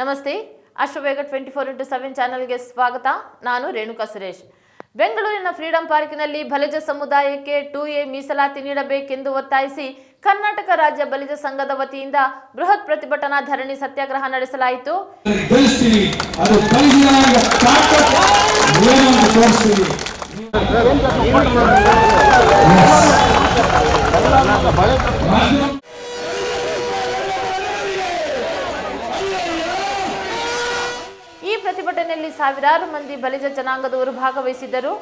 ನಮಸ್ತೆ. ಅಶ್ವವೇಗ 24x7 ಚಾನೆಲ್ಗೆ ಸ್ವಾಗತ. ನಾನು ರೇಣುಕಾ ಸುರೇಶ್. ಬೆಂಗಳೂರಿನ ಫ್ರೀಡಂ ಪಾರ್ಕಿನಲ್ಲಿ ಬಲಿಜ ಸಮುದಾಯಕ್ಕೆ 2A ಮೀಸಲಾತಿ ನೀಡಬೇಕೆಂದು ಒತ್ತಾಯಿಸಿ ಕರ್ನಾಟಕ ರಾಜ್ಯ ಬಲಿಜ ಸಂಘದ ವತಿಯಿಂದ ಬೃಹತ್ ಪ್ರತಿಭಟನಾ ಧರಣಿ ಸತ್ಯಾಗ್ರಹ ನಡೆಸಲಾಯಿತು. ಈ ಪ್ರತಿಭಟನೆಯಲ್ಲಿ ಸಾವಿರಾರು ಮಂದಿ ಬಲಿಜ ಜನಾಂಗದವರು ಭಾಗವಹಿಸಿದ್ದರು.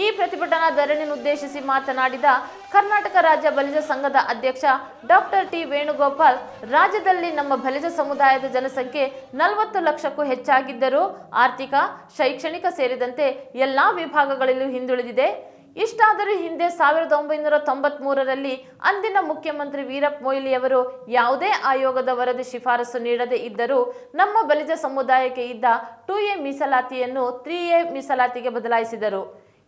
ಈ ಪ್ರತಿಭಟನಾ ಧರಣಿಯನ್ನು ಉದ್ದೇಶಿಸಿ ಮಾತನಾಡಿದ ಕರ್ನಾಟಕ ರಾಜ್ಯ ಬಲಿಜ ಸಂಘದ ಅಧ್ಯಕ್ಷ ಡಾಕ್ಟರ್ ಟಿ ವೇಣುಗೋಪಾಲ್, ರಾಜ್ಯದಲ್ಲಿ ನಮ್ಮ ಬಲಿಜ ಸಮುದಾಯದ ಜನಸಂಖ್ಯೆ 40 ಲಕ್ಷಕ್ಕೂ ಹೆಚ್ಚಾಗಿದ್ದರೂ ಆರ್ಥಿಕ, ಶೈಕ್ಷಣಿಕ ಸೇರಿದಂತೆ ಎಲ್ಲಾ ವಿಭಾಗಗಳಲ್ಲೂ ಹಿಂದುಳಿದಿದೆ. ಇಷ್ಟಾದರೂ ಹಿಂದೆ 1993ರಲ್ಲಿ ಅಂದಿನ ಮುಖ್ಯಮಂತ್ರಿ ವೀರಪ್ಪ ಮೊಯ್ಲಿಯವರು ಯಾವುದೇ ಆಯೋಗದ ವರದಿ ಶಿಫಾರಸು ನೀಡದೇ ಇದ್ದರೂ ನಮ್ಮ ಬಲಿಜ ಸಮುದಾಯಕ್ಕೆ ಇದ್ದ 2A ಮೀಸಲಾತಿಯನ್ನು 3A ಮೀಸಲಾತಿಗೆ ಬದಲಾಯಿಸಿದರು.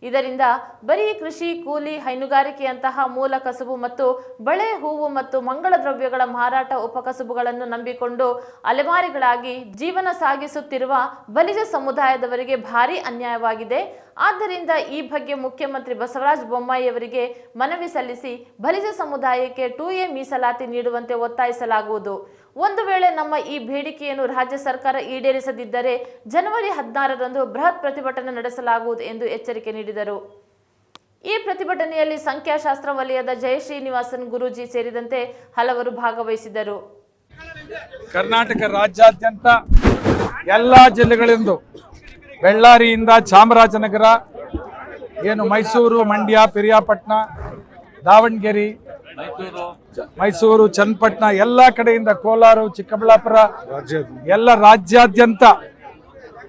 ಇದರಿಂದ ಬರೀ ಕೃಷಿ, ಕೂಲಿ, ಹೈನುಗಾರಿಕೆಯಂತಹ ಮೂಲ ಕಸುಬು ಮತ್ತು ಬಳೆ, ಹೂವು ಮತ್ತು ಮಂಗಳ ದ್ರವ್ಯಗಳ ಮಾರಾಟ ಉಪಕಸುಬುಗಳನ್ನು ನಂಬಿಕೊಂಡು ಅಲೆಮಾರಿಗಳಾಗಿ ಜೀವನ ಸಾಗಿಸುತ್ತಿರುವ ಬಲಿಜ ಸಮುದಾಯದವರಿಗೆ ಭಾರಿ ಅನ್ಯಾಯವಾಗಿದೆ. ಆದ್ದರಿಂದ ಈ ಬಗ್ಗೆ ಮುಖ್ಯಮಂತ್ರಿ ಬಸವರಾಜ ಬೊಮ್ಮಾಯಿ ಅವರಿಗೆ ಮನವಿ ಸಲ್ಲಿಸಿ ಬಲಿಜ ಸಮುದಾಯಕ್ಕೆ 2A ಮೀಸಲಾತಿ ನೀಡುವಂತೆ ಒತ್ತಾಯಿಸಲಾಗುವುದು. ಒಂದು ವೇಳೆ ನಮ್ಮ ಈ ಬೇಡಿಕೆಯನ್ನು ರಾಜ್ಯ ಸರ್ಕಾರ ಈಡೇರಿಸದಿದ್ದರೆ ಜನವರಿ 16ರಂದು ಬೃಹತ್ ಪ್ರತಿಭಟನೆ ನಡೆಸಲಾಗುವುದು ಎಂದು ಎಚ್ಚರಿಕೆ ನೀಡಿದರು. ಈ ಪ್ರತಿಭಟನೆಯಲ್ಲಿ ಸಂಖ್ಯಾಶಾಸ್ತ್ರ ವಲಯದ ಜಯಶ್ರೀನಿವಾಸನ್ ಗುರೂಜಿ ಸೇರಿದಂತೆ ಹಲವರು ಭಾಗವಹಿಸಿದರು. ಕರ್ನಾಟಕ ರಾಜ್ಯಾದ್ಯಂತ ಎಲ್ಲ ಜಿಲ್ಲೆಗಳಿಂದ ಬೆಳ್ಳಾರಿಯಿಂದ ಚಾಮರಾಜನಗರ, ಮೈಸೂರು, ಮಂಡ್ಯ, ಪಿರಿಯಾಪಟ್ಟಣ, ದಾವಣಗೆರೆ, ಮೈಸೂರು, ಚನ್ನಪಟ್ಟಣ ಎಲ್ಲ ಕಡೆಯಿಂದ, ಕೋಲಾರ, ಚಿಕ್ಕಬಳ್ಳಾಪುರ, ಎಲ್ಲ ರಾಜ್ಯಾದ್ಯಂತ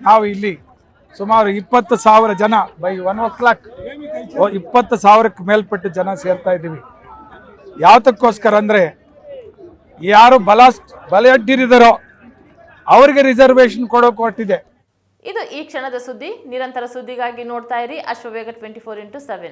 ನಾವು ಇಲ್ಲಿ ಸುಮಾರು 20,000 ಜನ ಬೈ 1 o'clock 20,000ಕ್ಕೆ ಮೇಲ್ಪಟ್ಟು ಜನ ಸೇರ್ತಾ ಇದ್ದೀವಿ. ಯಾವತ್ತಕ್ಕೋಸ್ಕರ ಅಂದರೆ ಯಾರು ಬಲೆಯಡ್ಡಿರಿದಾರೋ ಅವರಿಗೆ ರಿಸರ್ವೇಶನ್ ಕೊಡೋಕೆ ಹೊರಟಿದೆ. ಇದು ಈ ಕ್ಷಣದ ಸುದ್ದಿ. ನಿರಂತರ ಸುದ್ದಿಗಾಗಿ ನೋಡ್ತಾ ಇರಿ ಅಶ್ವವೇಗ 24x7.